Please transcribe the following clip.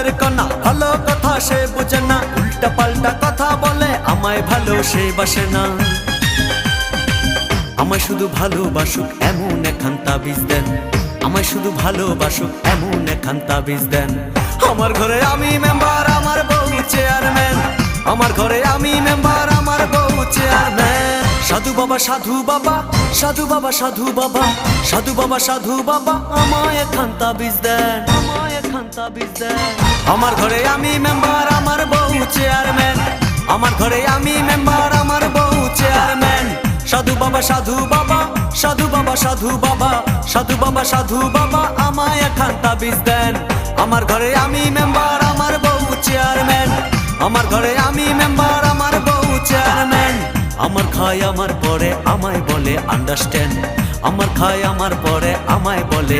চাঁদের কন্যা, ভালো কথা সে বুঝে না, উল্টা পাল্টা কথা বলে, আমায় ভালো সে বাসে না। আমায় শুধু ভালোবাসুক এমন একখান তাবিজ দেন, আমায় শুধু ভালোবাসুক এমন একখান তাবিজ দেন। আমার ঘরে আমি মেম্বার, আমার বউ চেয়ারম্যান, আমার ঘরে আমি মেম্বার, আমার বউ চেয়ারম্যান। সাধু বাবা সাধু বাবা, সাধু বাবা সাধু বাবা, সাধু বাবা সাধু বাবা, আমায় একখান তাবিজ দেন, আমায় একখান তাবিজ দেন। আমার ঘরে আমি মেম্বার, আমার বউ চেয়ারম্যান, আমার ঘরে আমি মেম্বার, আমার বউ চেয়ারম্যান। সাধু বাবা সাধু বাবা, সাধু বাবা সাধু বাবা, সাধু বাবা সাধু বাবা, আমায় একখান তাবিজ দেন। আমার ঘরে আমি মেম্বার, আমার বউ চেয়ারম্যান, আমার ঘরে আমি মেম্বার, আমার বউ চেয়ারম্যান। আমার খায় আমার পরে আমায় বলে আন্ডারস্ট্যান্ড, আমার খায় আমার পরে আমায় বলে